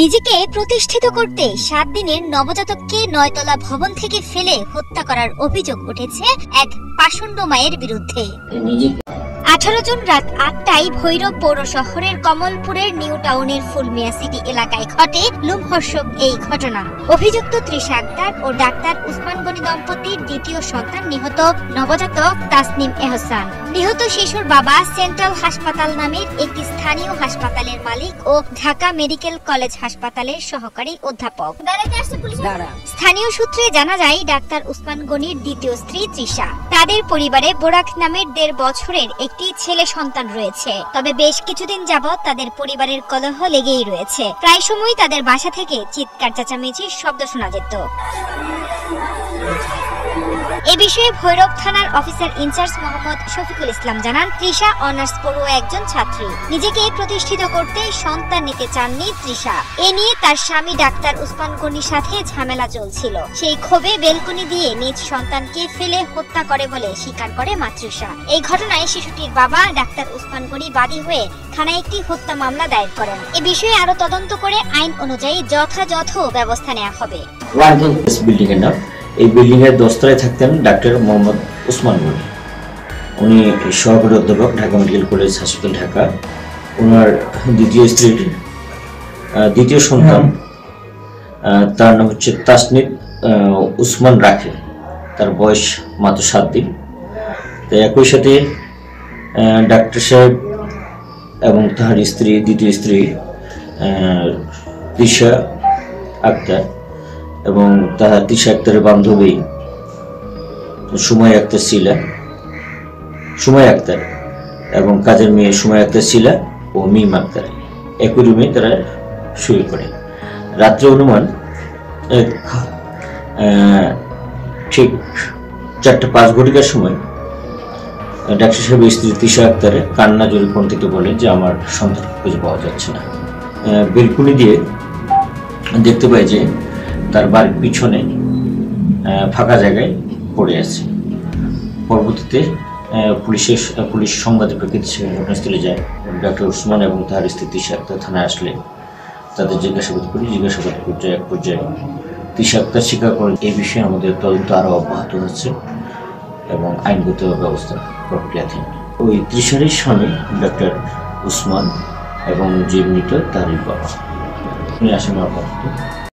নিজেকে প্রতিষ্ঠিত করতে ৭ দিনের নবজাতককে ৯ তলা ভবন থেকে ফেলে হত্যা করার অভিযোগ উঠেছে এক পাষণ্ড মায়ের বিরুদ্ধে। ১৮ জুন রাত ৮টায় ভৈরব পৌর শহরের কমলপুরের নিউ টাউনের ফুলমিয়া সিটি এলাকায় ঘটে লোমহর্ষক এই ঘটনা। অভিযুক্ত তৃষা আক্তার ও ডাক্তার উসমান গনি দম্পতির দ্বিতীয় সন্তান নিহত নবজাতক তাসনিম এহসান। নিহত শিশুর বাবা সেন্ট্রাল হাসপাতাল নামের একটি স্থানীয় হাসপাতালের মালিক ও ঢাকা মেডিকেল কলেজ হাসপাতালের সহকারী অধ্যাপক। স্থানীয় সূত্রে জানা যায়, ডাক্তার উসমান গনির দ্বিতীয় স্ত্রী তৃষা, তাদের পরিবারে বোরাক নামের ১.৫ বছরের একটি ছেলে সন্তান রয়েছে। তবে বেশ কিছুদিন যাবৎ তাদের পরিবারের কলহ লেগেই রয়েছে। প্রায় সময় তাদের বাসা থেকে চিৎকার চেঁচামেচির শব্দ শোনা যেত। এ বিষয়ে ভৈরব থানার অফিসার ইনচার্জ মোহাম্মদ শফিকুল ইসলাম জানান, তৃষা অনার্স পড়ুয়া একজন ছাত্রী। নিজেকে প্রতিষ্ঠিত করতে সন্তান নিতে চাননি তৃষা। এ নিয়ে তার স্বামী ডাক্তার উসমান গনির সাথে ঝামেলা চলছিল। সেই ক্ষোভে বেলকনি দিয়ে নিজ সন্তানকে ফেলে হত্যা করে বলে স্বীকার করে মা তৃষা। এই ঘটনায় শিশুটির বাবা ডাক্তার উসমান গনি বাদী হয়ে থানায় একটি হত্যা মামলা দায়ের করেন। এ বিষয়ে আরো তদন্ত করে আইন অনুযায়ী যথাযথ ব্যবস্থা নেওয়া হবে। এই বিল্ডিং এর 10 তলায় থাকতেন ডাক্তার মোহাম্মদ উসমান গনি। উনি সহকারী অধ্যাপক, ঢাকা মেডিকেল কলেজ হাসপাতাল, ঢাকা। ওনার দ্বিতীয় স্ত্রীর দ্বিতীয় সন্তান, তার নাম হচ্ছে তাসনিম উসমান রাখে। তার বয়স মাত্র 7 দিন। তো একই সাথে ডাক্তার সাহেব এবং তার স্ত্রী, দ্বিতীয় স্ত্রী তৃষা আক্তার এবং তার তৃষা আক্তারের বান্ধবী সুমাইয়া আক্তার শিলা, সুমাইয়া আক্তার এবং কাজের মেয়ে সুমাইয়া আক্তার শিলা ও মিম আক্তার একই রুমে তারা শুয়ে পড়ে। রাত্রে অনুমান ঠিক 4:05 সময় ডাক্তার সাহেবের স্ত্রী তৃষা আক্তারে কান্না জোরে ফোন থেকে বলেন যে আমার সন্তান খুঁজে পাওয়া যাচ্ছে না। বেলকুনি দিয়ে দেখতে পাই যে তার বাড়ির পিছনে ফাঁকা জায়গায় পড়ে আছে। পরবর্তীতে পুলিশ সংবাদের প্রেক্ষিতে ঘটনাস্থলে যায়। ডাক্তার উসমান এবং তার স্ত্রী তৃষা আক্তার থানায় আসলে তাদের জিজ্ঞাসাবাদ করি। জিজ্ঞাসাবাদ করতে এক পর্যায়ে তৃষা আক্তার স্বীকার করেন। এই বিষয়ে আমাদের তদন্ত আরও অব্যাহত হচ্ছে এবং আইনগত ব্যবস্থা প্রক্রিয়াধীন। ওই তৃষারই স্বামী ডাক্তার উসমান এবং যে মৃত তারই বাবা, উনি আসামি অব্যাহত।